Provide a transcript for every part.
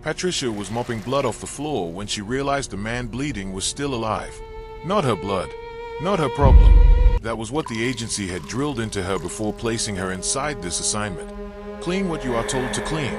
Patricia was mopping blood off the floor when she realized the man bleeding was still alive. Not her blood, not her problem. That was what the agency had drilled into her before placing her inside this assignment. Clean what you are told to clean.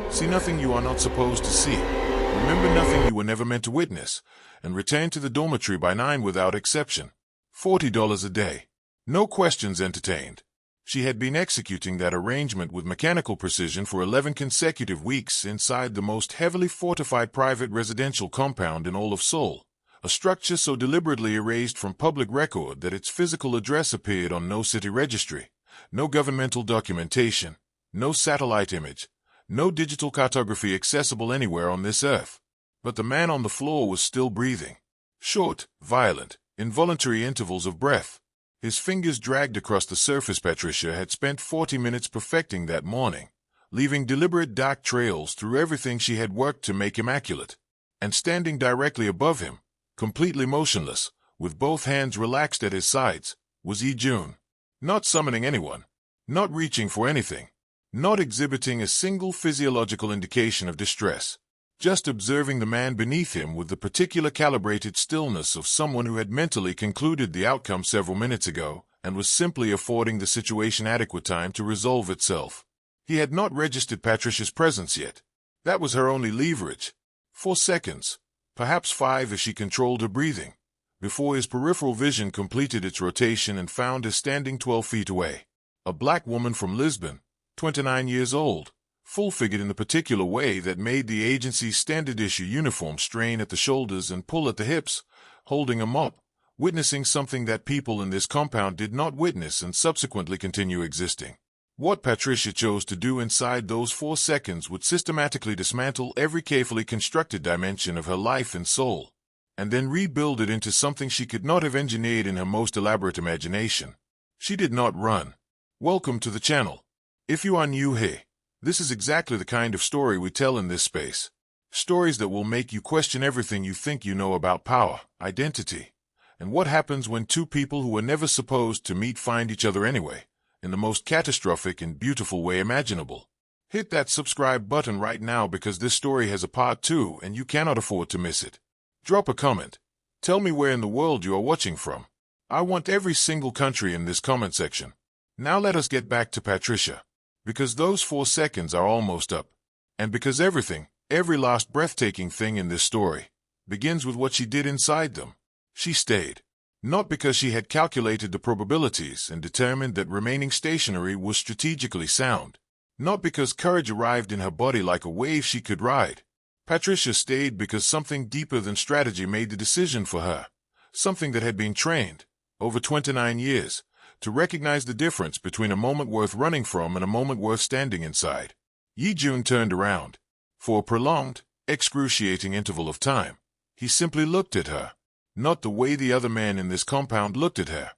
See nothing you are not supposed to see. Remember nothing you were never meant to witness. And return to the dormitory by 9 without exception. $40 a day. No questions entertained. She had been executing that arrangement with mechanical precision for 11 consecutive weeks inside the most heavily fortified private residential compound in all of Seoul, a structure so deliberately erased from public record that its physical address appeared on no city registry, no governmental documentation, no satellite image, no digital cartography accessible anywhere on this earth. But the man on the floor was still breathing. Short, violent, involuntary intervals of breath. His fingers dragged across the surface Patricia had spent 40 minutes perfecting that morning, leaving deliberate dark trails through everything she had worked to make immaculate. And standing directly above him, completely motionless, with both hands relaxed at his sides, was Ye Joon. Not summoning anyone, not reaching for anything, not exhibiting a single physiological indication of distress. Just observing the man beneath him with the particular calibrated stillness of someone who had mentally concluded the outcome several minutes ago and was simply affording the situation adequate time to resolve itself. He had not registered Patricia's presence yet. That was her only leverage. 4 seconds, perhaps 5 if she controlled her breathing, before his peripheral vision completed its rotation and found her standing 12 feet away. A black woman from Lisbon, 29 years old. Full-figured in the particular way that made the agency's standard-issue uniform strain at the shoulders and pull at the hips, holding a mop, witnessing something that people in this compound did not witness and subsequently continue existing. What Patricia chose to do inside those 4 seconds would systematically dismantle every carefully constructed dimension of her life and soul, and then rebuild it into something she could not have engineered in her most elaborate imagination. She did not run. Welcome to the channel. If you are new here, this is exactly the kind of story we tell in this space. Stories that will make you question everything you think you know about power, identity, and what happens when two people who were never supposed to meet find each other anyway, in the most catastrophic and beautiful way imaginable. Hit that subscribe button right now because this story has a part 2 and you cannot afford to miss it. Drop a comment. Tell me where in the world you are watching from. I want every single country in this comment section. Now let us get back to Patricia. Because those 4 seconds are almost up. And because everything, every last breathtaking thing in this story, begins with what she did inside them. She stayed. Not because she had calculated the probabilities and determined that remaining stationary was strategically sound. Not because courage arrived in her body like a wave she could ride. Patricia stayed because something deeper than strategy made the decision for her. Something that had been trained, over 29 years, to recognize the difference between a moment worth running from and a moment worth standing inside. Ye Joon turned around. For a prolonged, excruciating interval of time, he simply looked at her. Not the way the other men in this compound looked at her.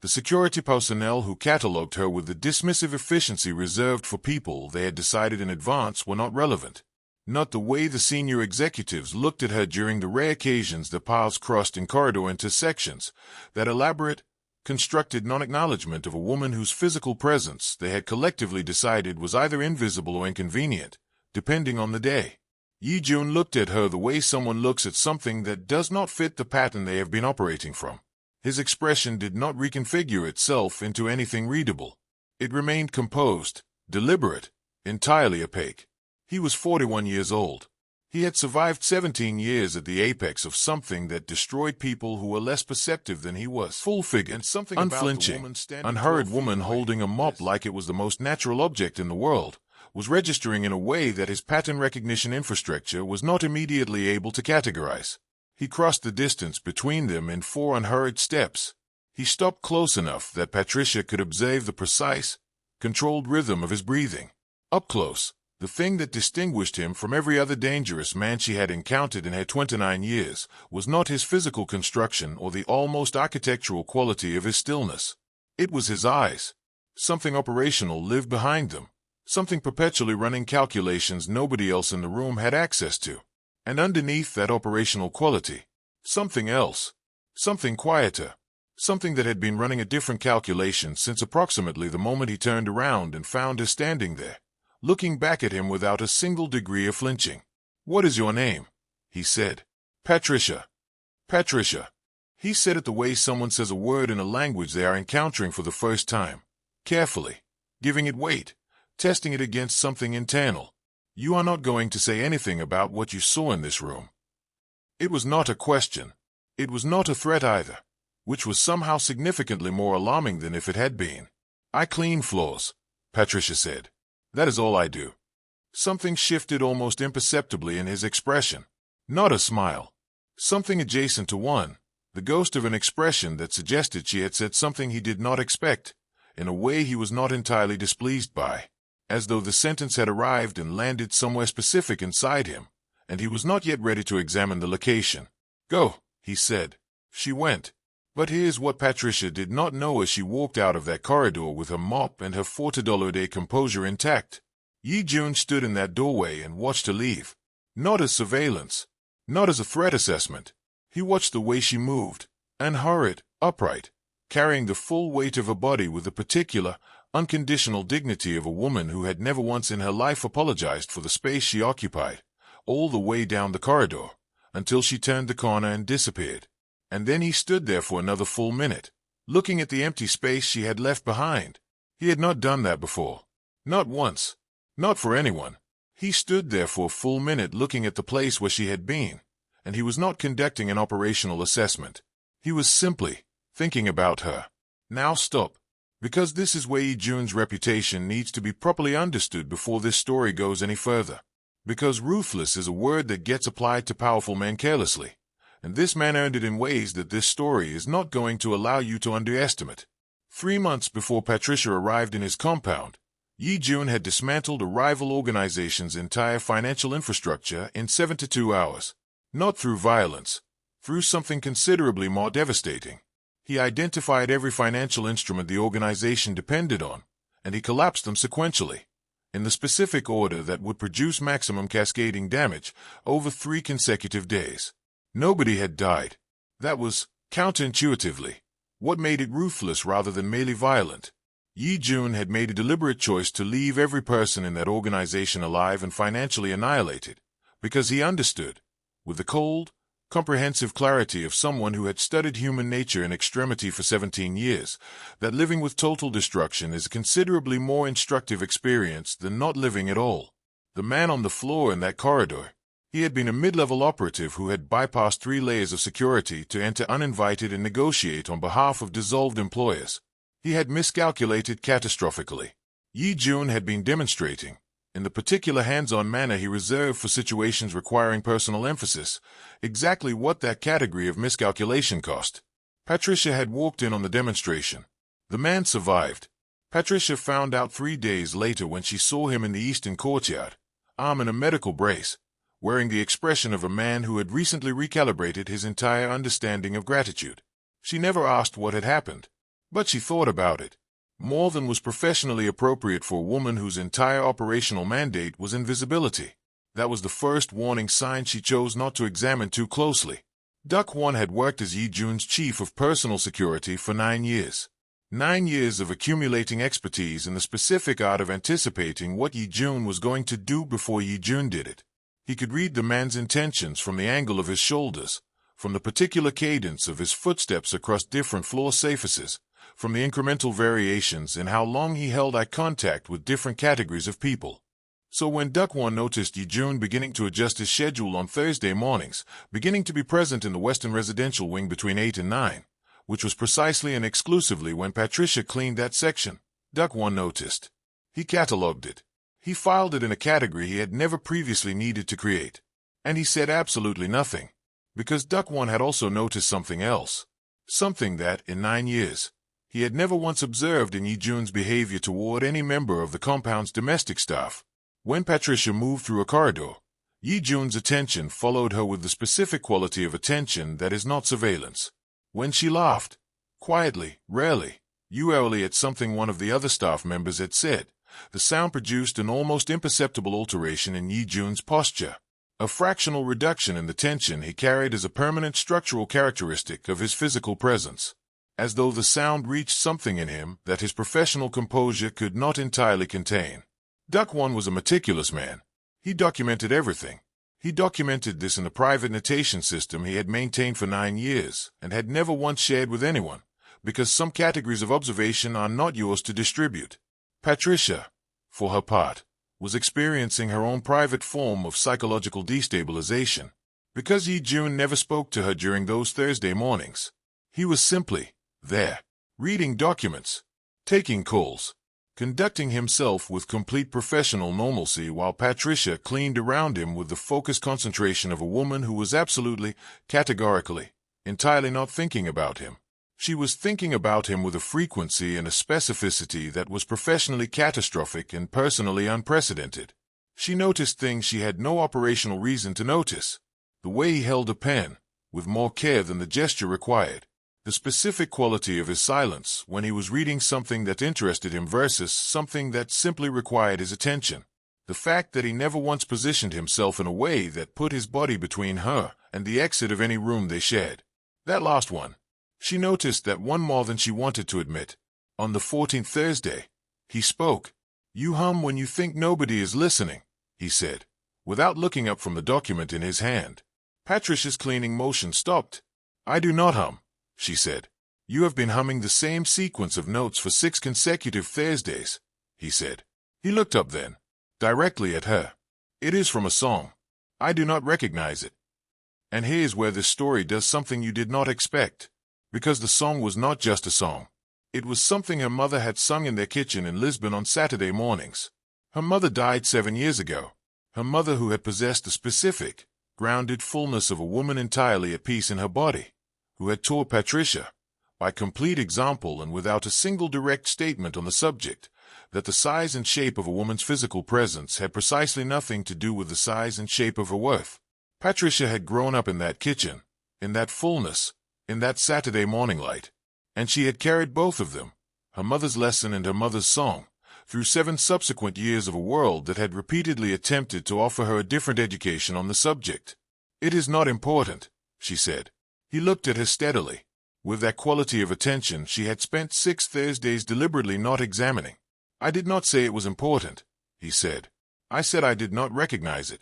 The security personnel who catalogued her with the dismissive efficiency reserved for people they had decided in advance were not relevant. Not the way the senior executives looked at her during the rare occasions their paths crossed in corridor intersections, that elaborate, constructed non-acknowledgement of a woman whose physical presence they had collectively decided was either invisible or inconvenient, depending on the day. Ye Joon looked at her the way someone looks at something that does not fit the pattern they have been operating from. His expression did not reconfigure itself into anything readable. It remained composed, deliberate, entirely opaque. He was 41 years old. He had survived 17 years at the apex of something that destroyed people who were less perceptive than he was. Full-figured and something unflinching, unhurried woman holding a mop like it was the most natural object in the world, was registering in a way that his pattern recognition infrastructure was not immediately able to categorize. He crossed the distance between them in 4 unhurried steps. He stopped close enough that Patricia could observe the precise, controlled rhythm of his breathing. Up close, the thing that distinguished him from every other dangerous man she had encountered in her 29 years was not his physical construction or the almost architectural quality of his stillness. It was his eyes. Something operational lived behind them. Something perpetually running calculations nobody else in the room had access to. And underneath that operational quality, something else. Something quieter. Something that had been running a different calculation since approximately the moment he turned around and found her standing there, looking back at him without a single degree of flinching. "What is your name?" he said. "Patricia." "Patricia." He said it the way someone says a word in a language they are encountering for the first time, carefully, giving it weight, testing it against something internal. "You are not going to say anything about what you saw in this room." It was not a question. It was not a threat either, which was somehow significantly more alarming than if it had been. "I clean floors," Patricia said. "That is all I do." Something shifted almost imperceptibly in his expression. Not a smile. Something adjacent to one, the ghost of an expression that suggested she had said something he did not expect, in a way he was not entirely displeased by, as though the sentence had arrived and landed somewhere specific inside him, and he was not yet ready to examine the location. "Go," he said. She went. But here's what Patricia did not know as she walked out of that corridor with her mop and her $40 composure intact. Ye Joon stood in that doorway and watched her leave. Not as surveillance, not as a threat assessment. He watched the way she moved, unhurried, upright, carrying the full weight of her body with the particular, unconditional dignity of a woman who had never once in her life apologized for the space she occupied, all the way down the corridor, until she turned the corner and disappeared. And then he stood there for another full minute, looking at the empty space she had left behind. He had not done that before. Not once. Not for anyone. He stood there for a full minute looking at the place where she had been, and he was not conducting an operational assessment. He was simply thinking about her. Now stop, because this is where Ye Joon's reputation needs to be properly understood before this story goes any further. Because ruthless is a word that gets applied to powerful men carelessly, and this man earned it in ways that this story is not going to allow you to underestimate. 3 months before Patricia arrived in his compound, Ye Joon had dismantled a rival organization's entire financial infrastructure in 72 hours. Not through violence, through something considerably more devastating. He identified every financial instrument the organization depended on, and he collapsed them sequentially, in the specific order that would produce maximum cascading damage over 3 consecutive days. Nobody had died. That was, counterintuitively, what made it ruthless rather than merely violent. Ye Joon had made a deliberate choice to leave every person in that organization alive and financially annihilated, because he understood, with the cold, comprehensive clarity of someone who had studied human nature in extremity for 17 years, that living with total destruction is a considerably more instructive experience than not living at all. The man on the floor in that corridor, he had been a mid-level operative who had bypassed 3 layers of security to enter uninvited and negotiate on behalf of dissolved employers. He had miscalculated catastrophically. Ye Joon had been demonstrating, in the particular hands-on manner he reserved for situations requiring personal emphasis, exactly what that category of miscalculation cost. Patricia had walked in on the demonstration. The man survived. Patricia found out 3 days later when she saw him in the eastern courtyard, arm in a medical brace, wearing the expression of a man who had recently recalibrated his entire understanding of gratitude. She never asked what had happened, but she thought about it. More than was professionally appropriate for a woman whose entire operational mandate was invisibility. That was the first warning sign she chose not to examine too closely. Duck One had worked as Ye Joon's chief of personal security for 9 years. 9 years of accumulating expertise in the specific art of anticipating what Ye Joon was going to do before Ye Joon did it. He could read the man's intentions from the angle of his shoulders, from the particular cadence of his footsteps across different floor surfaces, from the incremental variations in how long he held eye contact with different categories of people. So when Duck One noticed Ye Joon beginning to adjust his schedule on Thursday mornings, beginning to be present in the Western residential wing between 8 and 9, which was precisely and exclusively when Patricia cleaned that section, Duck One noticed. He catalogued it. He filed it in a category he had never previously needed to create. And he said absolutely nothing, because Duck One had also noticed something else. Something that, in 9 years, he had never once observed in Ye Joon's behavior toward any member of the compound's domestic staff. When Patricia moved through a corridor, Ye Joon's attention followed her with the specific quality of attention that is not surveillance. When she laughed, quietly, rarely, usually at something one of the other staff members had said, the sound produced an almost imperceptible alteration in Ye Joon's posture, a fractional reduction in the tension he carried as a permanent structural characteristic of his physical presence. As though the sound reached something in him that his professional composure could not entirely contain. Duck One was a meticulous man. He documented everything. He documented this in a private notation system he had maintained for 9 years and had never once shared with anyone, because some categories of observation are not yours to distribute. Patricia, for her part, was experiencing her own private form of psychological destabilization, because Ye Joon never spoke to her during those Thursday mornings. He was simply there, reading documents, taking calls, conducting himself with complete professional normalcy while Patricia cleaned around him with the focused concentration of a woman who was absolutely, categorically, entirely not thinking about him. She was thinking about him with a frequency and a specificity that was professionally catastrophic and personally unprecedented. She noticed things she had no operational reason to notice. The way he held a pen, with more care than the gesture required. The specific quality of his silence when he was reading something that interested him versus something that simply required his attention. The fact that he never once positioned himself in a way that put his body between her and the exit of any room they shared. That last one. She noticed that one more than she wanted to admit. On the 14th Thursday, he spoke. "You hum when you think nobody is listening," he said, without looking up from the document in his hand. Patricia's cleaning motion stopped. "I do not hum," she said. "You have been humming the same sequence of notes for 6 consecutive Thursdays," he said. He looked up then, directly at her. "It is from a song. I do not recognize it." And here's where this story does something you did not expect. Because the song was not just a song. It was something her mother had sung in their kitchen in Lisbon on Saturday mornings. Her mother died 7 years ago. Her mother who had possessed the specific, grounded fullness of a woman entirely at peace in her body, who had taught Patricia, by complete example and without a single direct statement on the subject, that the size and shape of a woman's physical presence had precisely nothing to do with the size and shape of her worth. Patricia had grown up in that kitchen, in that fullness, in that Saturday morning light, and she had carried both of them, her mother's lesson and her mother's song, through 7 subsequent years of a world that had repeatedly attempted to offer her a different education on the subject. "It is not important," she said. He looked at her steadily, with that quality of attention she had spent 6 Thursdays deliberately not examining. "I did not say it was important," he said. "I said I did not recognize it."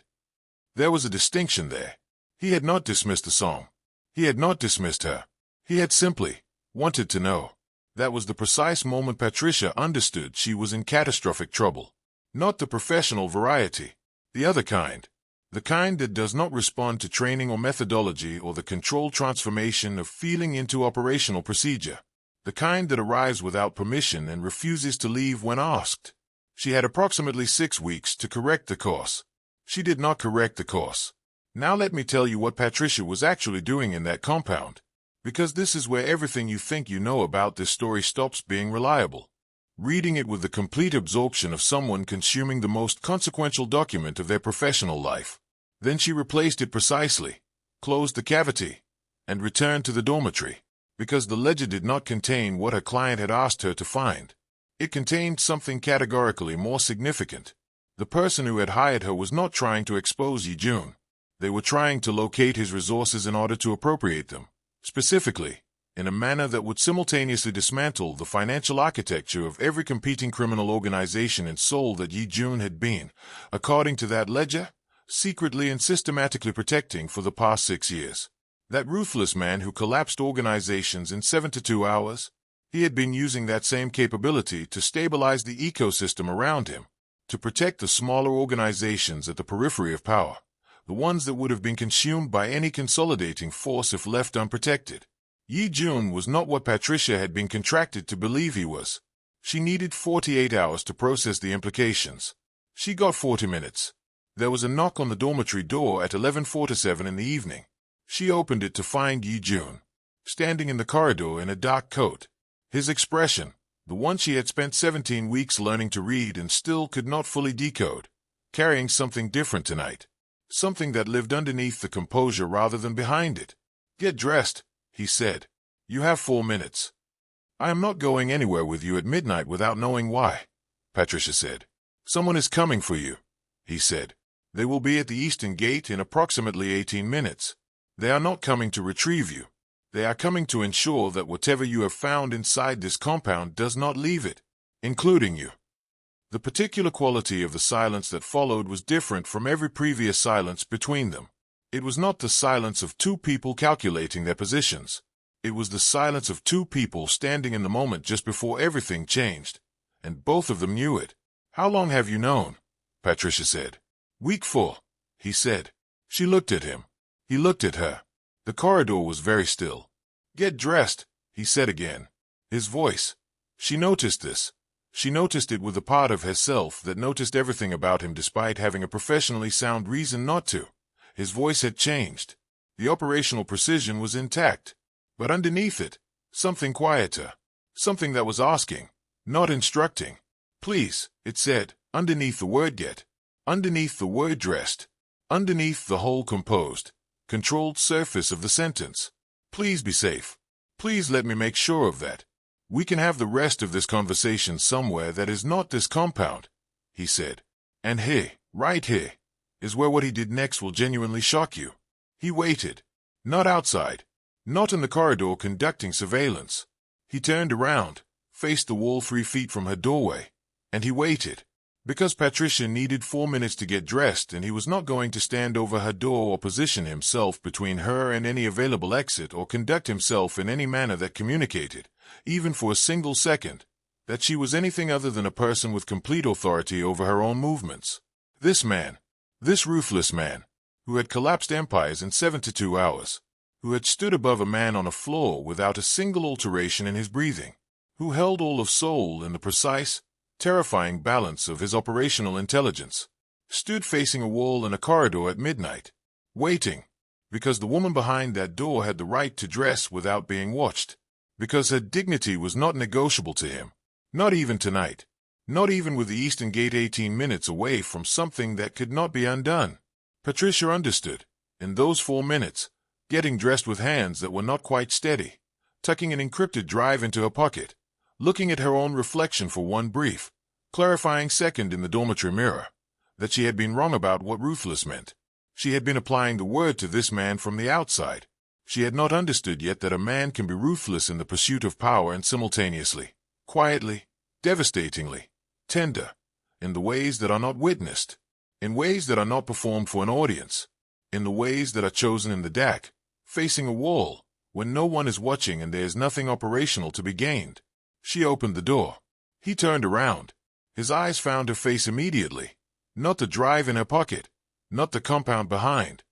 There was a distinction there. He had not dismissed the song. He had not dismissed her. He had simply wanted to know. That was the precise moment Patricia understood she was in catastrophic trouble. Not the professional variety. The other kind. The kind that does not respond to training or methodology or the controlled transformation of feeling into operational procedure. The kind that arrives without permission and refuses to leave when asked. She had approximately 6 weeks to correct the course. She did not correct the course. Now let me tell you what Patricia was actually doing in that compound. Because this is where everything you think you know about this story stops being reliable. Reading it with the complete absorption of someone consuming the most consequential document of their professional life. Then she replaced it precisely, closed the cavity, and returned to the dormitory, because the ledger did not contain what her client had asked her to find. It contained something categorically more significant. The person who had hired her was not trying to expose Ye Joon. They were trying to locate his resources in order to appropriate them, specifically, in a manner that would simultaneously dismantle the financial architecture of every competing criminal organization in Seoul that Ye Joon had been, according to that ledger, secretly and systematically protecting for the past 6 years. That ruthless man who collapsed organizations in 72 hours, he had been using that same capability to stabilize the ecosystem around him, to protect the smaller organizations at the periphery of power. The ones that would have been consumed by any consolidating force if left unprotected. Ye Joon was not what Patricia had been contracted to believe he was. She needed 48 hours to process the implications. She got 40 minutes. There was a knock on the dormitory door at 11:47 in the evening. She opened it to find Ye Joon, standing in the corridor in a dark coat. His expression, the one she had spent 17 weeks learning to read and still could not fully decode, carrying something different tonight. Something that lived underneath the composure rather than behind it. "Get dressed," he said. "You have 4 minutes." "I am not going anywhere with you at midnight without knowing why," Patricia said. "Someone is coming for you," he said. "They will be at the Eastern Gate in approximately 18 minutes. They are not coming to retrieve you. They are coming to ensure that whatever you have found inside this compound does not leave it, including you." The particular quality of the silence that followed was different from every previous silence between them. It was not the silence of two people calculating their positions. It was the silence of two people standing in the moment just before everything changed, and both of them knew it. "How long have you known?" Patricia said. "Week 4, he said. She looked at him. He looked at her. The corridor was very still. "Get dressed," he said again. His voice. She noticed this. She noticed it with a part of herself that noticed everything about him despite having a professionally sound reason not to. His voice had changed. The operational precision was intact. But underneath it, something quieter. Something that was asking, not instructing. "Please," it said, underneath the word "get." Underneath the word "dressed." Underneath the whole composed, controlled surface of the sentence. "Please be safe. Please let me make sure of that. We can have the rest of this conversation somewhere that is not this compound," he said. "And here, right here, is where what he did next will genuinely shock you." He waited. Not outside. Not in the corridor conducting surveillance. He turned around, faced the wall 3 feet from her doorway, and he waited. Because Patricia needed 4 minutes to get dressed and he was not going to stand over her door or position himself between her and any available exit or conduct himself in any manner that communicated, even for a single second, that she was anything other than a person with complete authority over her own movements. This man, this ruthless man, who had collapsed empires in 72 hours, who had stood above a man on a floor without a single alteration in his breathing, who held all of Seoul in the precise, terrifying balance of his operational intelligence, stood facing a wall in a corridor at midnight, waiting, because the woman behind that door had the right to dress without being watched, because her dignity was not negotiable to him, not even tonight, not even with the Eastern Gate 18 minutes away from something that could not be undone. Patricia understood, in those 4 minutes, getting dressed with hands that were not quite steady, tucking an encrypted drive into her pocket, looking at her own reflection for one brief, clarifying second in the dormitory mirror, that she had been wrong about what ruthless meant. She had been applying the word to this man from the outside. She had not understood yet that a man can be ruthless in the pursuit of power and simultaneously, quietly, devastatingly, tender, in the ways that are not witnessed, in ways that are not performed for an audience, in the ways that are chosen in the dark, facing a wall, when no one is watching and there is nothing operational to be gained. She opened the door. He turned around. His eyes found her face immediately. Not the drive in her pocket, not the compound behind.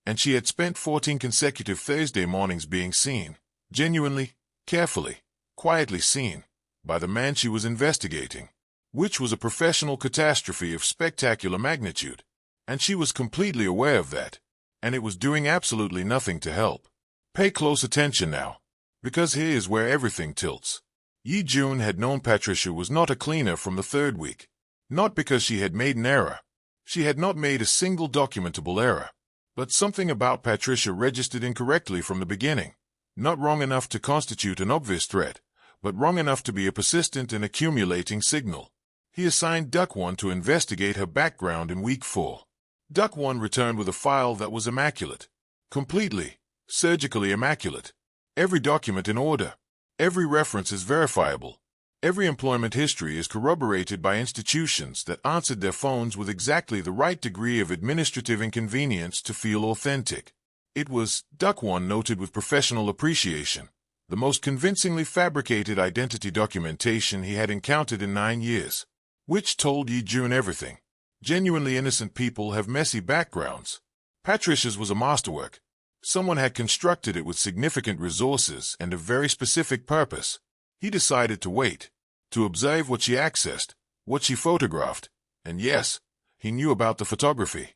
And she had spent 14 consecutive Thursday mornings being seen, genuinely, carefully, quietly seen, by the man she was investigating, which was a professional catastrophe of spectacular magnitude. And she was completely aware of that, and it was doing absolutely nothing to help. Pay close attention now, because here is where everything tilts. Ye Joon had known Patricia was not a cleaner from the 3rd week, not because she had made an error. She had not made a single documentable error, but something about Patricia registered incorrectly from the beginning, not wrong enough to constitute an obvious threat, but wrong enough to be a persistent and accumulating signal. He assigned Duck 1 to investigate her background in week 4. Duck 1 returned with a file that was immaculate, completely, surgically immaculate. Every document in order. Every reference is verifiable. Every employment history is corroborated by institutions that answered their phones with exactly the right degree of administrative inconvenience to feel authentic. It was, Duck 1 noted with professional appreciation, the most convincingly fabricated identity documentation he had encountered in 9 years, which told Ye Joon everything. Genuinely innocent people have messy backgrounds. Patricia's was a masterwork. Someone had constructed it with significant resources and a very specific purpose. He decided to wait, to observe what she accessed, what she photographed, and yes, he knew about the photography,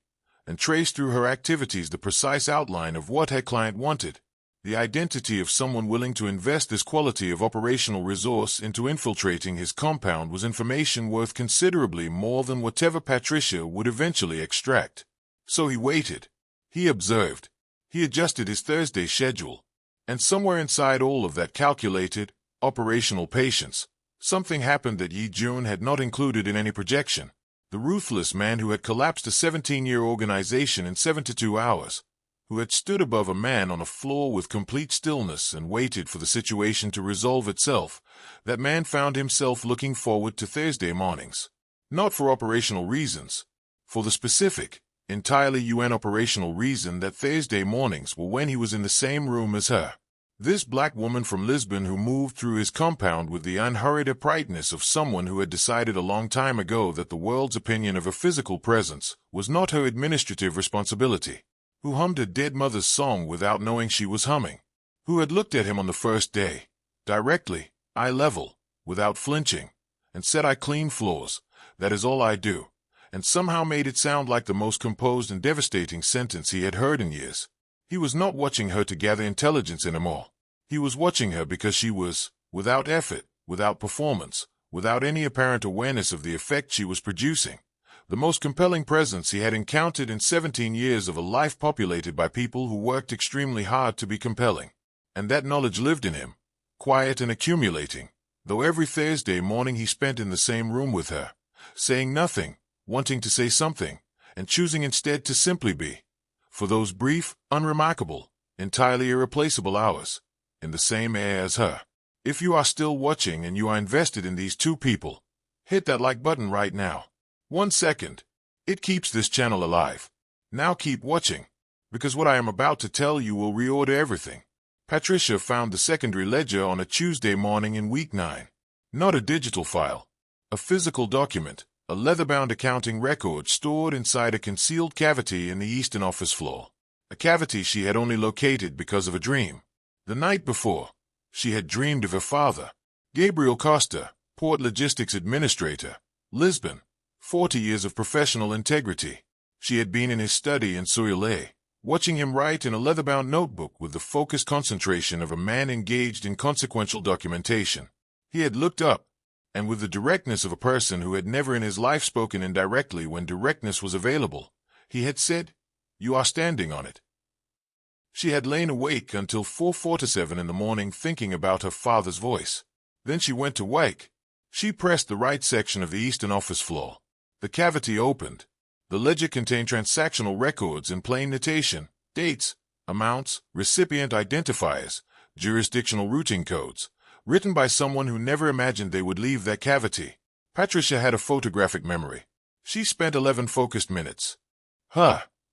and traced through her activities the precise outline of what her client wanted. The identity of someone willing to invest this quality of operational resource into infiltrating his compound was information worth considerably more than whatever Patricia would eventually extract. So he waited. He observed. He adjusted his Thursday schedule. And somewhere inside all of that calculated, operational patience, something happened that Ye Joon had not included in any projection. The ruthless man who had collapsed a 17-year organization in 72 hours, who had stood above a man on a floor with complete stillness and waited for the situation to resolve itself, that man found himself looking forward to Thursday mornings. Not for operational reasons. For the specific, entirely UN operational reason that Thursday mornings were when he was in the same room as her. This black woman from Lisbon who moved through his compound with the unhurried uprightness of someone who had decided a long time ago that the world's opinion of her physical presence was not her administrative responsibility. Who hummed her dead mother's song without knowing she was humming. Who had looked at him on the first day, directly, eye level, without flinching, and said, "I clean floors, that is all I do," and somehow made it sound like the most composed and devastating sentence he had heard in years. He was not watching her to gather intelligence anymore. He was watching her because she was, without effort, without performance, without any apparent awareness of the effect she was producing, the most compelling presence he had encountered in 17 years of a life populated by people who worked extremely hard to be compelling. And that knowledge lived in him, quiet and accumulating, though every Thursday morning he spent in the same room with her, saying nothing, wanting to say something, and choosing instead to simply be, for those brief, unremarkable, entirely irreplaceable hours, in the same air as her. If you are still watching and you are invested in these two people, hit that like button right now. 1 second. It keeps this channel alive. Now keep watching, because what I am about to tell you will reorder everything. Patricia found the secondary ledger on a Tuesday morning in week 9. Not a digital file. A physical document, a leather-bound accounting record stored inside a concealed cavity in the Eastern office floor. A cavity she had only located because of a dream. The night before, she had dreamed of her father, Gabriel Costa, Port Logistics Administrator, Lisbon, 40 years of professional integrity. She had been in his study in Seoul, watching him write in a leather-bound notebook with the focused concentration of a man engaged in consequential documentation. He had looked up, and with the directness of a person who had never in his life spoken indirectly when directness was available, he had said, "You are standing on it." She had lain awake until 4:47 in the morning thinking about her father's voice. Then she went to wake. She pressed the right section of the Eastern office floor. The cavity opened. The ledger contained transactional records in plain notation, dates, amounts, recipient identifiers, jurisdictional routing codes, written by someone who never imagined they would leave that cavity. Patricia had a photographic memory. She spent 11 focused minutes.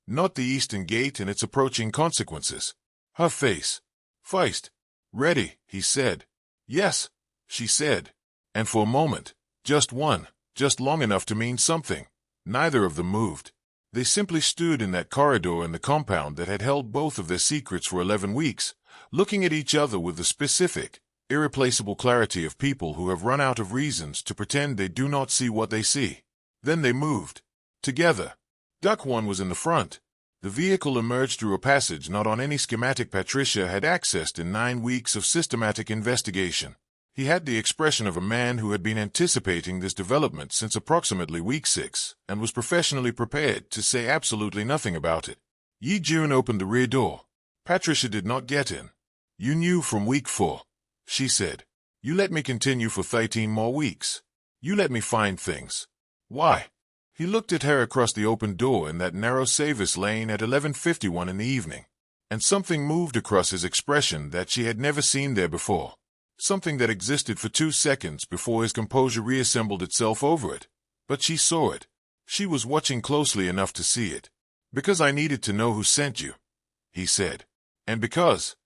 Not the Eastern Gate and its approaching consequences. Her face. "Feist. Ready," he said. "Yes," she said. And for a moment, just one, just long enough to mean something, neither of them moved. They simply stood in that corridor in the compound that had held both of their secrets for 11 weeks, looking at each other with the specific, irreplaceable clarity of people who have run out of reasons to pretend they do not see what they see. Then they moved. Together. Duck One was in the front. The vehicle emerged through a passage not on any schematic Patricia had accessed in 9 weeks of systematic investigation. He had the expression of a man who had been anticipating this development since approximately week 6 and was professionally prepared to say absolutely nothing about it. Ye Joon opened the rear door. Patricia did not get in. "You knew from week 4, she said. "You let me continue for 13 more weeks. You let me find things. Why?" He looked at her across the open door in that narrow service lane at 11:51 in the evening, and something moved across his expression that she had never seen there before. Something that existed for 2 seconds before his composure reassembled itself over it. But she saw it. She was watching closely enough to see it. "Because I needed to know who sent you," he said. "And because—"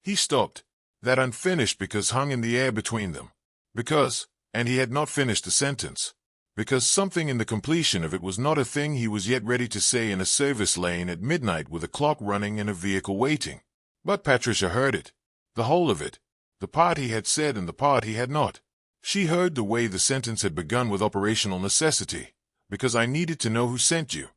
He stopped. That unfinished because hung in the air between them. Because, and he had not finished the sentence. Because something in the completion of it was not a thing he was yet ready to say in a service lane at midnight with a clock running and a vehicle waiting. But Patricia heard it. The whole of it. The part he had said and the part he had not. She heard the way the sentence had begun with operational necessity. "Because I needed to know who sent you,"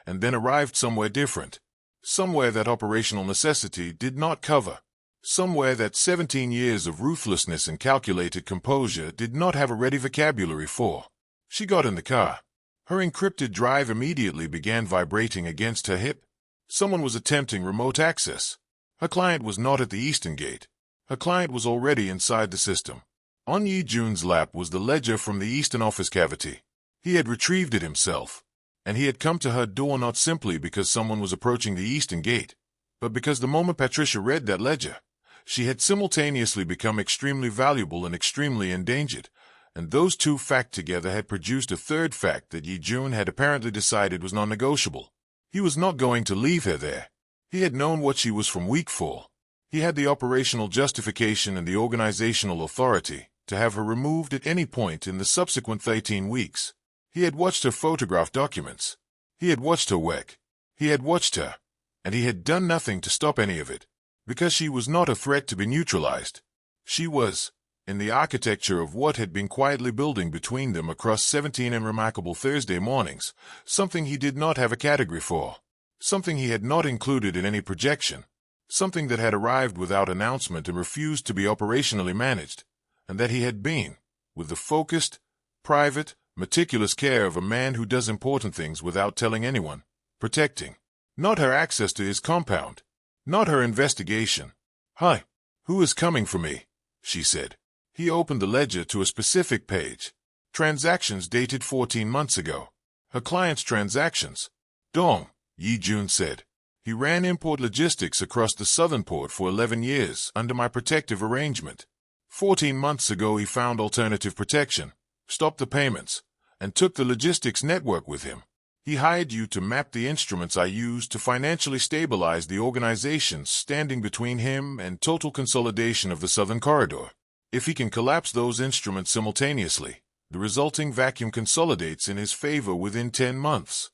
and then arrived somewhere different. Somewhere that operational necessity did not cover. Somewhere that 17 years of ruthlessness and calculated composure did not have a ready vocabulary for. She got in the car. Her encrypted drive immediately began vibrating against her hip. Someone was attempting remote access. Her client was not at the Eastern Gate. Her client was already inside the system. On Ye Joon's lap was the ledger from the Eastern office cavity. He had retrieved it himself, and he had come to her door not simply because someone was approaching the Eastern Gate, but because the moment Patricia read that ledger, she had simultaneously become extremely valuable and extremely endangered, And those two facts together had produced a third fact that Ye Joon had apparently decided was non-negotiable. He was not going to leave her there. He had known what she was from week 4. He had the operational justification and the organizational authority to have her removed at any point in the subsequent 13 weeks. He had watched her photograph documents. He had watched her work. He had watched her, and he had done nothing to stop any of it, because she was not a threat to be neutralized. She was, in the architecture of what had been quietly building between them across 17 unremarkable Thursday mornings, something he did not have a category for, something he had not included in any projection, something that had arrived without announcement and refused to be operationally managed, and that he had been, with the focused, private, meticulous care of a man who does important things without telling anyone, protecting. Not her access to his compound. Not her investigation. "Hi, who is coming for me?" she said. He opened the ledger to a specific page. Transactions dated 14 months ago. Her client's transactions. "Dong," Ye Joon said. "He ran import logistics across the southern port for 11 years under my protective arrangement. 14 months ago he found alternative protection, stopped the payments, and took the logistics network with him. He hired you to map the instruments I used to financially stabilize the organizations standing between him and total consolidation of the Southern Corridor. If he can collapse those instruments simultaneously, the resulting vacuum consolidates in his favor within 10 months.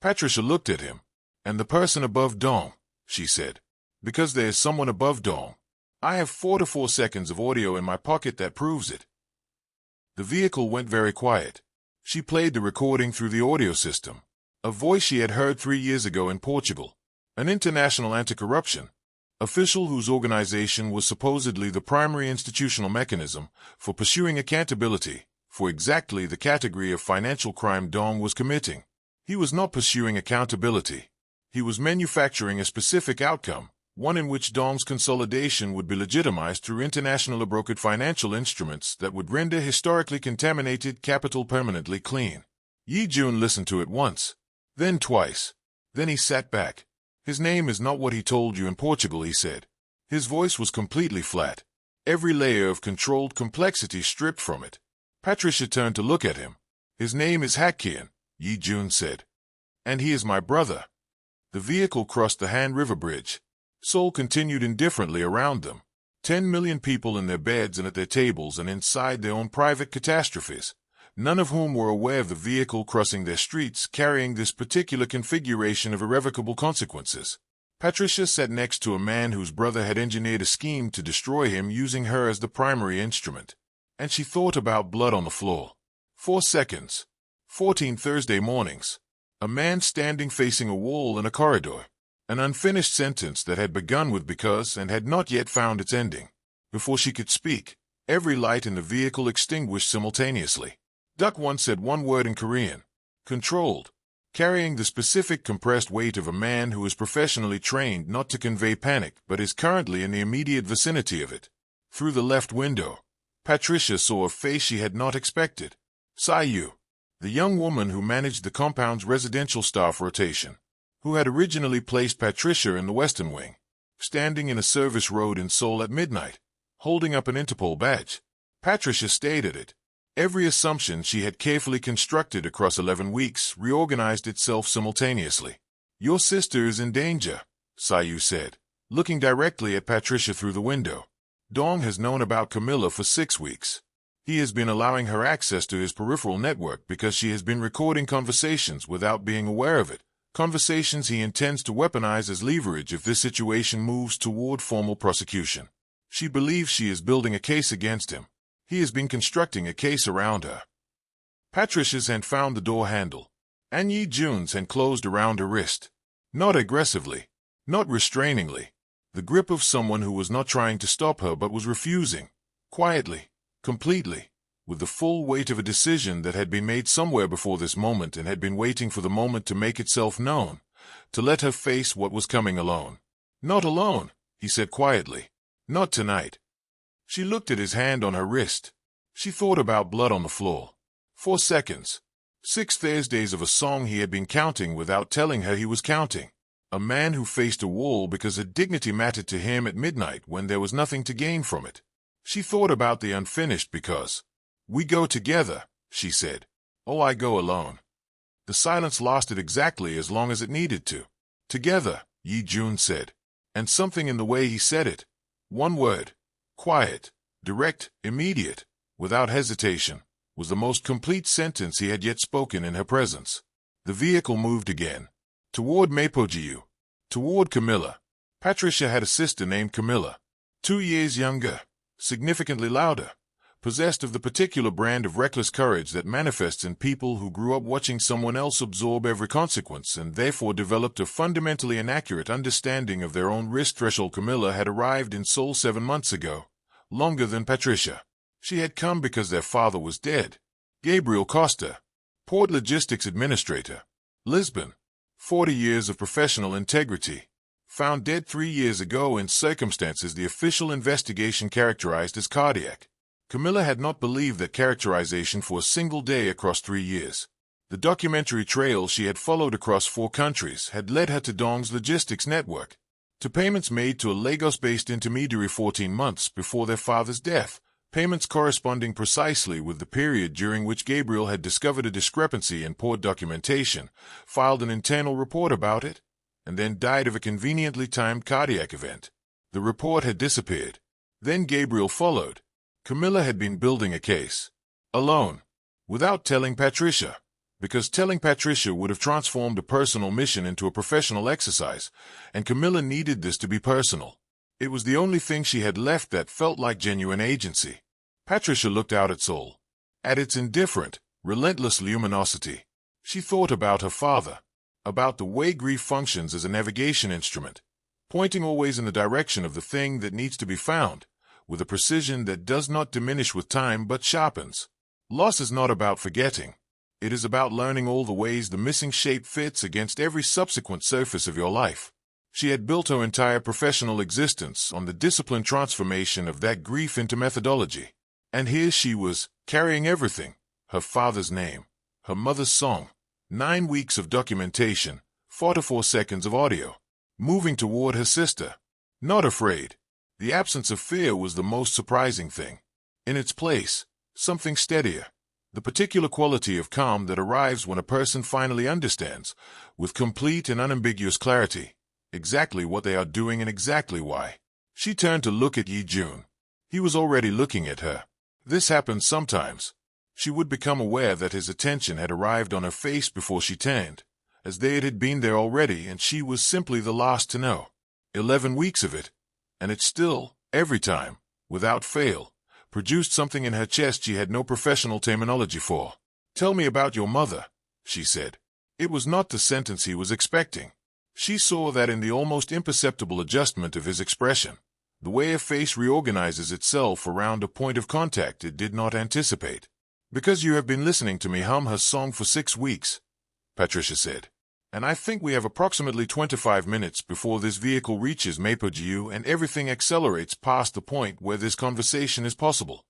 Patricia looked at him. "And the person above Dong," she said. "Because there is someone above Dong. I have 4 to 4 seconds of audio in my pocket that proves it." The vehicle went very quiet. She played the recording through the audio system. A voice she had heard 3 years ago in Portugal. An international anti-corruption official whose organization was supposedly the primary institutional mechanism for pursuing accountability for exactly the category of financial crime Dong was committing. He was not pursuing accountability. He was manufacturing a specific outcome, one in which Dong's consolidation would be legitimized through internationally brokered financial instruments that would render historically contaminated capital permanently clean. Ye Joon listened to it once, then twice. Then he sat back. "His name is not what he told you in Portugal," he said. His voice was completely flat, every layer of controlled complexity stripped from it. Patricia turned to look at him. "His name is Hakian," Ye Joon said. "And he is my brother." The vehicle crossed the Han River Bridge. Seoul continued indifferently around them. 10 million people in their beds and at their tables and inside their own private catastrophes, none of whom were aware of the vehicle crossing their streets carrying this particular configuration of irrevocable consequences. Patricia sat next to a man whose brother had engineered a scheme to destroy him using her as the primary instrument. And she thought about blood on the floor. 4 seconds. 14 Thursday mornings. A man standing facing a wall in a corridor. An unfinished sentence that had begun with "because" and had not yet found its ending. Before she could speak, every light in the vehicle extinguished simultaneously. Duck One said one word in Korean. "Controlled." Carrying the specific compressed weight of a man who is professionally trained not to convey panic but is currently in the immediate vicinity of it. Through the left window, Patricia saw a face she had not expected. Sayu, the young woman who managed the compound's residential staff rotation, who had originally placed Patricia in the Western Wing, standing in a service road in Seoul at midnight, holding up an Interpol badge. Patricia stayed at it. Every assumption she had carefully constructed across 11 weeks reorganized itself simultaneously. "Your sister is in danger," Sayu said, looking directly at Patricia through the window. "Dong has known about Camilla for 6 weeks. He has been allowing her access to his peripheral network because she has been recording conversations without being aware of it. Conversations he intends to weaponize as leverage if this situation moves toward formal prosecution. She believes she is building a case against him. He has been constructing a case around her." Patricia's hand found the door handle, and Ye Joon's hand closed around her wrist. Not aggressively, not restrainingly. The grip of someone who was not trying to stop her but was refusing. Quietly, completely, with the full weight of a decision that had been made somewhere before this moment and had been waiting for the moment to make itself known, to let her face what was coming alone. "Not alone," he said quietly. "Not tonight." She looked at his hand on her wrist. She thought about blood on the floor. 4 seconds. 6 Thursdays of a song he had been counting without telling her he was counting. A man who faced a wall because her dignity mattered to him at midnight when there was nothing to gain from it. She thought about the unfinished because. We go together, she said. Oh, I go alone. The silence lasted exactly as long as it needed to. Together, Ye Joon said. And something in the way he said it. One word. Quiet, direct, immediate, without hesitation, was the most complete sentence he had yet spoken in her presence. The vehicle moved again. Toward Maid. Toward Camilla. Patricia had a sister named Camilla, 2 years younger, significantly louder, possessed of the particular brand of reckless courage that manifests in people who grew up watching someone else absorb every consequence and therefore developed a fundamentally inaccurate understanding of their own risk threshold. Camilla had arrived in Seoul 7 months ago, longer than Patricia. She had come because their father was dead. Gabriel Costa, Port Logistics Administrator, Lisbon, 40 years of professional integrity, found dead 3 years ago in circumstances the official investigation characterized as cardiac. Camilla had not believed that characterization for a single day across 3 years. The documentary trail she had followed across 4 countries had led her to Dong's logistics network, to payments made to a Lagos-based intermediary 14 months before their father's death, payments corresponding precisely with the period during which Gabriel had discovered a discrepancy in port documentation, filed an internal report about it, and then died of a conveniently timed cardiac event. The report had disappeared. Then Gabriel followed. Camilla had been building a case. Alone. Without telling Patricia. Because telling Patricia would have transformed a personal mission into a professional exercise, and Camilla needed this to be personal. It was the only thing she had left that felt like genuine agency. Patricia looked out at Seoul. At its indifferent, relentless luminosity. She thought about her father. About the way grief functions as a navigation instrument, pointing always in the direction of the thing that needs to be found, with a precision that does not diminish with time but sharpens. Loss is not about forgetting. It is about learning all the ways the missing shape fits against every subsequent surface of your life. She had built her entire professional existence on the disciplined transformation of that grief into methodology. And here she was, carrying everything, her father's name, her mother's song, 9 weeks of documentation, 44 seconds of audio, moving toward her sister. Not afraid. The absence of fear was the most surprising thing. In its place, something steadier. The particular quality of calm that arrives when a person finally understands, with complete and unambiguous clarity, exactly what they are doing and exactly why. She turned to look at Ye Joon. He was already looking at her. This happened sometimes. She would become aware that his attention had arrived on her face before she turned, as they had been there already and she was simply the last to know. 11 weeks of it. And it still, every time, without fail, produced something in her chest she had no professional terminology for. Tell me about your mother, she said. It was not the sentence he was expecting. She saw that in the almost imperceptible adjustment of his expression, the way a face reorganizes itself around a point of contact it did not anticipate. Because you have been listening to me hum her song for 6 weeks, Patricia said. And I think we have approximately 25 minutes before this vehicle reaches Maid and everything accelerates past the point where this conversation is possible.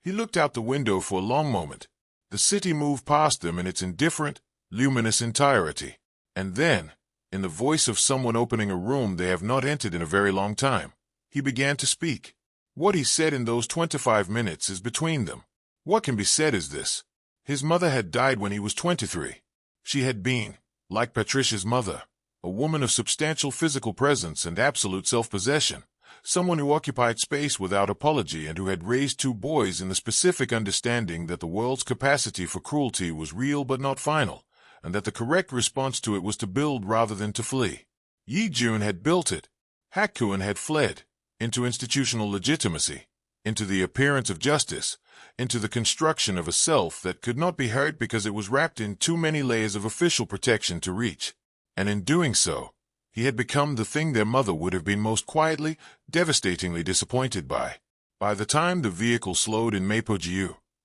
He looked out the window for a long moment. The city moved past them in its indifferent, luminous entirety. And then, in the voice of someone opening a room they have not entered in a very long time, he began to speak. What he said in those 25 minutes is between them. What can be said is this. His mother had died when he was 23. She had been, like Patricia's mother, a woman of substantial physical presence and absolute self-possession, someone who occupied space without apology and who had raised 2 boys in the specific understanding that the world's capacity for cruelty was real but not final, and that the correct response to it was to build rather than to flee. Ye Joon had built it. Hakuin had fled, into institutional legitimacy, into the appearance of justice, into the construction of a self that could not be hurt because it was wrapped in too many layers of official protection to reach. And in doing so, he had become the thing their mother would have been most quietly, devastatingly disappointed by. By the time the vehicle slowed in Maid,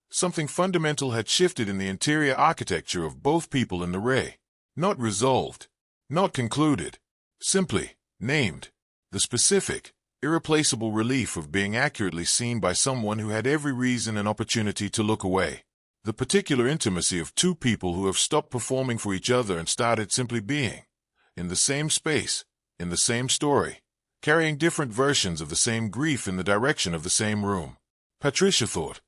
something fundamental had shifted in the interior architecture of both people in the ray. Not resolved, not concluded, simply named. The specific, irreplaceable relief of being accurately seen by someone who had every reason and opportunity to look away. The particular intimacy of 2 people who have stopped performing for each other and started simply being. In the same space, in the same story, carrying different versions of the same grief in the direction of the same room. Patricia thought.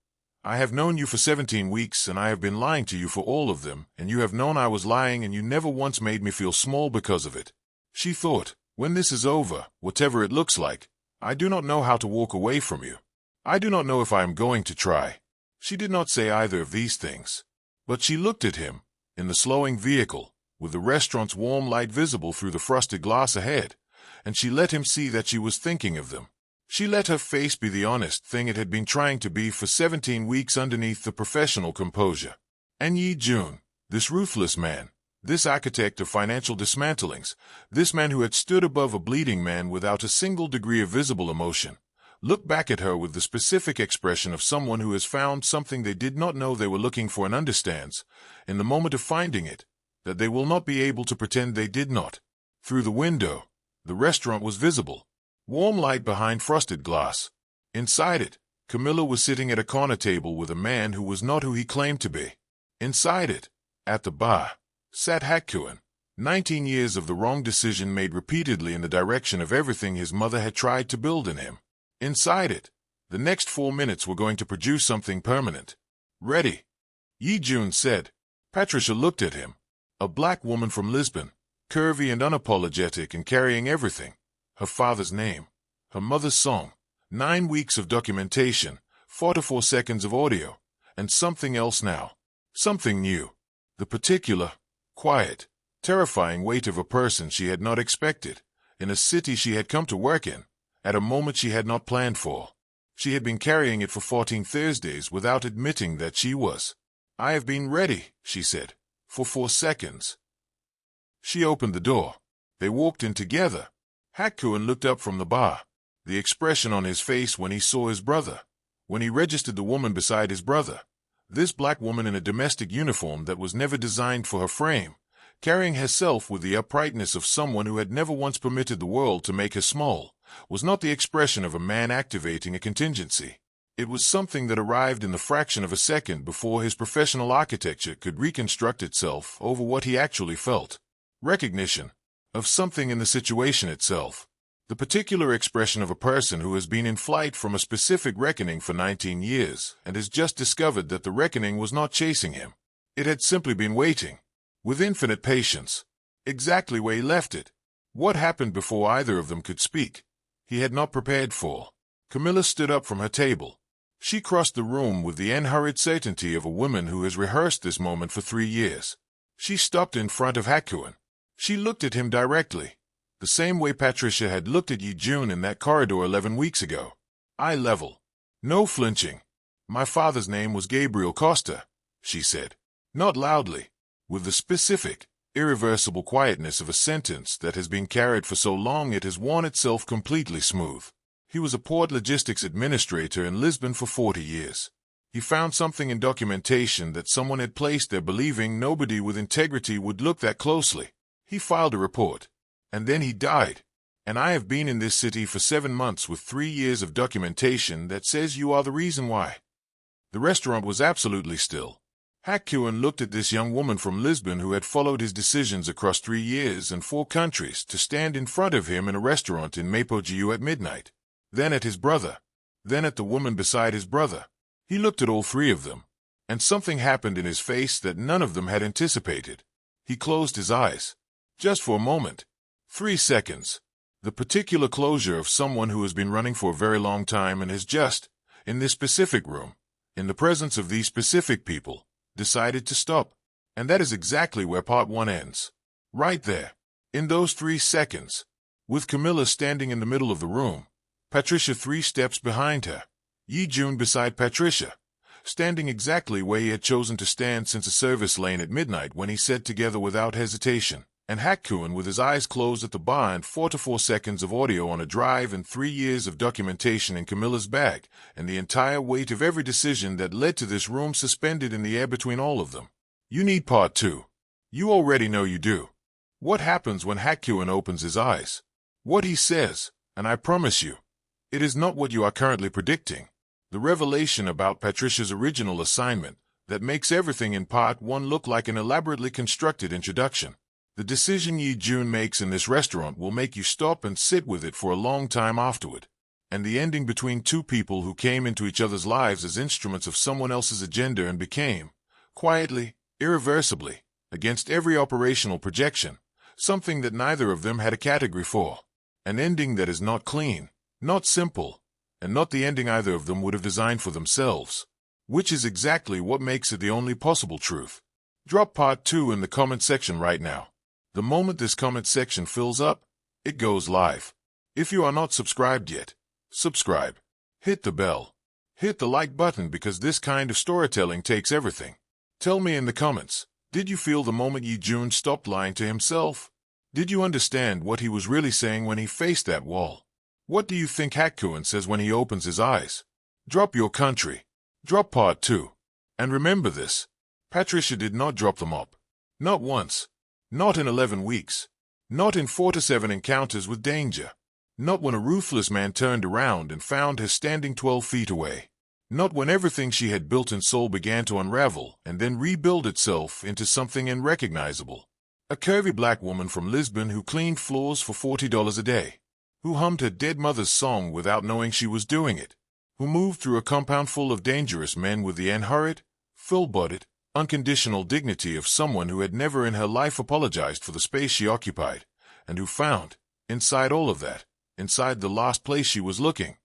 I have known you for 17 weeks and I have been lying to you for all of them, and you have known I was lying and you never once made me feel small because of it. She thought, when this is over, whatever it looks like, I do not know how to walk away from you. I do not know if I am going to try. She did not say either of these things. But she looked at him, in the slowing vehicle, with the restaurant's warm light visible through the frosted glass ahead, and she let him see that she was thinking of them. She let her face be the honest thing it had been trying to be for 17 weeks underneath the professional composure. And Ye Joon, this ruthless man, this architect of financial dismantlings, this man who had stood above a bleeding man without a single degree of visible emotion, looked back at her with the specific expression of someone who has found something they did not know they were looking for and understands, in the moment of finding it, that they will not be able to pretend they did not. Through the window, the restaurant was visible. Warm light behind frosted glass. Inside it, Camilla was sitting at a corner table with a man who was not who he claimed to be. Inside it, at the bar, sat Hakkuen, 19 years of the wrong decision made repeatedly in the direction of everything his mother had tried to build in him. Inside it, the next 4 minutes were going to produce something permanent. Ready? Ye Joon said. Patricia looked at him. A black woman from Lisbon, curvy and unapologetic and carrying everything. Her father's name, her mother's song, 9 weeks of documentation, 44 seconds of audio, and something else now. Something new. The particular, quiet, terrifying weight of a person she had not expected, in a city she had come to work in, at a moment she had not planned for. She had been carrying it for 14 Thursdays without admitting that she was. I have been ready, she said, for 4 seconds. She opened the door. They walked in together. Hakkuen looked up from the bar. The expression on his face when he saw his brother, when he registered the woman beside his brother, this black woman in a domestic uniform that was never designed for her frame, carrying herself with the uprightness of someone who had never once permitted the world to make her small, was not the expression of a man activating a contingency. It was something that arrived in the fraction of a second before his professional architecture could reconstruct itself over what he actually felt. Recognition of something in the situation itself. The particular expression of a person who has been in flight from a specific reckoning for 19 years and has just discovered that the reckoning was not chasing him. It had simply been waiting, with infinite patience, exactly where he left it. What happened before either of them could speak, he had not prepared for. Camilla stood up from her table. She crossed the room with the unhurried certainty of a woman who has rehearsed this moment for 3 years. She stopped in front of Hakkuen. She looked at him directly, the same way Patricia had looked at Ye Joon in that corridor 11 weeks ago. Eye level. No flinching. My father's name was Gabriel Costa, she said. Not loudly, with the specific, irreversible quietness of a sentence that has been carried for so long it has worn itself completely smooth. He was a port logistics administrator in Lisbon for 40 years. He found something in documentation that someone had placed there believing nobody with integrity would look that closely. He filed a report, and then he died. And I have been in this city for 7 months with 3 years of documentation that says you are the reason why. The restaurant was absolutely still. Hakkuen looked at this young woman from Lisbon who had followed his decisions across 3 years and 4 countries to stand in front of him in a restaurant in Portugal at midnight. Then at his brother. Then at the woman beside his brother. He looked at all 3 of them, and something happened in his face that none of them had anticipated. He closed his eyes. Just for a moment. 3 seconds. The particular closure of someone who has been running for a very long time and has just, in this specific room, in the presence of these specific people, decided to stop. And that is exactly where part 1 ends. Right there. In those 3 seconds. With Camilla standing in the middle of the room. Patricia 3 steps behind her. Ye Joon beside Patricia, standing exactly where he had chosen to stand since a service lane at midnight when he said together without hesitation, and Hakkuen with his eyes closed at the bar and 44 seconds of audio on a drive and 3 years of documentation in Camilla's bag, and the entire weight of every decision that led to this room suspended in the air between all of them. You need part 2. You already know you do. What happens when Hakkuen opens his eyes? What he says, and I promise you, it is not what you are currently predicting. The revelation about Patricia's original assignment that makes everything in part 1 look like an elaborately constructed introduction. The decision Ye Joon makes in this restaurant will make you stop and sit with it for a long time afterward. and the ending between two people who came into each other's lives as instruments of someone else's agenda and became, quietly, irreversibly, against every operational projection, something that neither of them had a category for. An ending that is not clean, not simple, and not the ending either of them would have designed for themselves, which is exactly what makes it the only possible truth. Drop part 2 in the comment section right now. The moment this comment section fills up, it goes live. If you are not subscribed yet, subscribe. Hit the bell. Hit the like button because this kind of storytelling takes everything. Tell me in the comments, did you feel the moment Ye Joon stopped lying to himself? Did you understand what he was really saying when he faced that wall? What do you think Hakkuen says when he opens his eyes? Drop your country. Drop part 2. And remember this. Patricia did not drop the mop. Not once. Not in 11 weeks. Not in 4 to 7 encounters with danger. Not when a ruthless man turned around and found her standing 12 feet away. Not when everything she had built in Seoul began to unravel and then rebuild itself into something unrecognizable. A curvy black woman from Lisbon who cleaned floors for $40 a day. Who hummed her dead mother's song without knowing she was doing it. Who moved through a compound full of dangerous men with the unhurried, full-bodied, unconditional dignity of someone who had never in her life apologized for the space she occupied, and who found, inside all of that, inside the last place she was looking,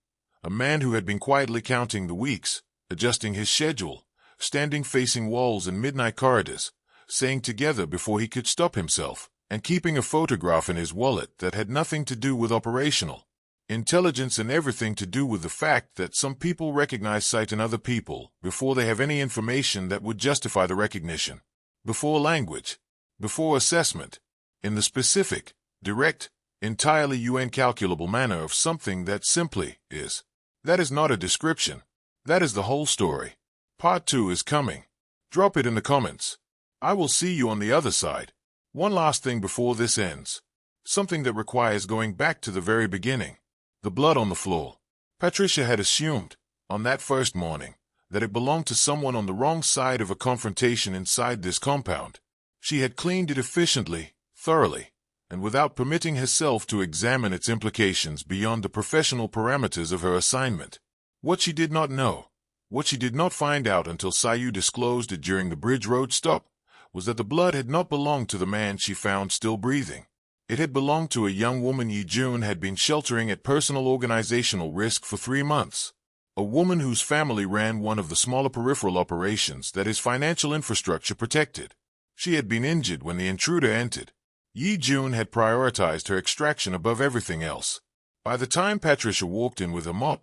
a man who had been quietly counting the weeks, adjusting his schedule, standing facing walls in midnight corridors, saying together before he could stop himself, and keeping a photograph in his wallet that had nothing to do with operational intelligence and everything to do with the fact that some people recognize sight in other people before they have any information that would justify the recognition, before language, before assessment, in the specific, direct, entirely incalculable manner of something that simply is. That is not a description. That is the whole story. Part 2 is coming. Drop it in the comments. I will see you on the other side. One last thing before this ends. Something that requires going back to the very beginning. The blood on the floor. Patricia had assumed, on that first morning, that it belonged to someone on the wrong side of a confrontation inside this compound. She had cleaned it efficiently, thoroughly, and without permitting herself to examine its implications beyond the professional parameters of her assignment. What she did not know, what she did not find out until Sayu disclosed it during the Bridge Road stop, was that the blood had not belonged to the man she found still breathing. It had belonged to a young woman Ye Joon had been sheltering at personal organizational risk for 3 months. A woman whose family ran one of the smaller peripheral operations that his financial infrastructure protected. She had been injured when the intruder entered. Ye Joon had prioritized her extraction above everything else. By the time Patricia walked in with a mop,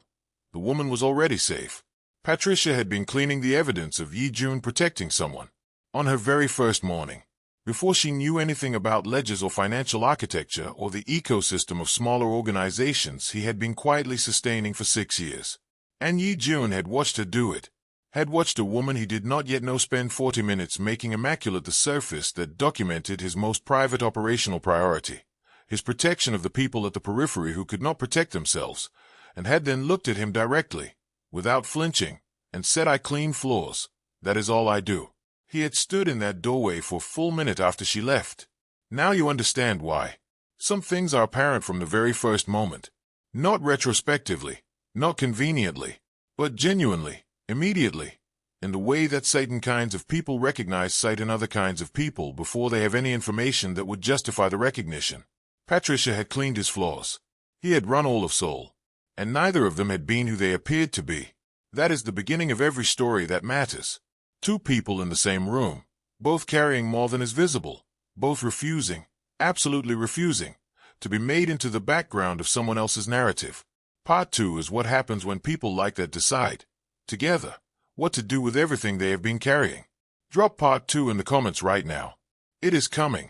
the woman was already safe. Patricia had been cleaning the evidence of Ye Joon protecting someone. On her very first morning. Before she knew anything about ledgers or financial architecture or the ecosystem of smaller organizations he had been quietly sustaining for 6 years. And Ye Joon had watched her do it. Had watched a woman he did not yet know spend 40 minutes making immaculate the surface that documented his most private operational priority, his protection of the people at the periphery who could not protect themselves, and had then looked at him directly, without flinching, and said, "I clean floors. That is all I do." He had stood in that doorway for a full minute after she left. Now you understand why. Some things are apparent from the very first moment. Not retrospectively, not conveniently, but genuinely, immediately, in the way that certain kinds of people recognize sight in other kinds of people before they have any information that would justify the recognition. Patricia had cleaned his floors. He had run all of Seoul. And neither of them had been who they appeared to be. That is the beginning of every story that matters. 2 people in the same room, both carrying more than is visible, both refusing, absolutely refusing, to be made into the background of someone else's narrative. Part 2 is what happens when people like that decide, together, what to do with everything they have been carrying. Drop part 2 in the comments right now. It is coming.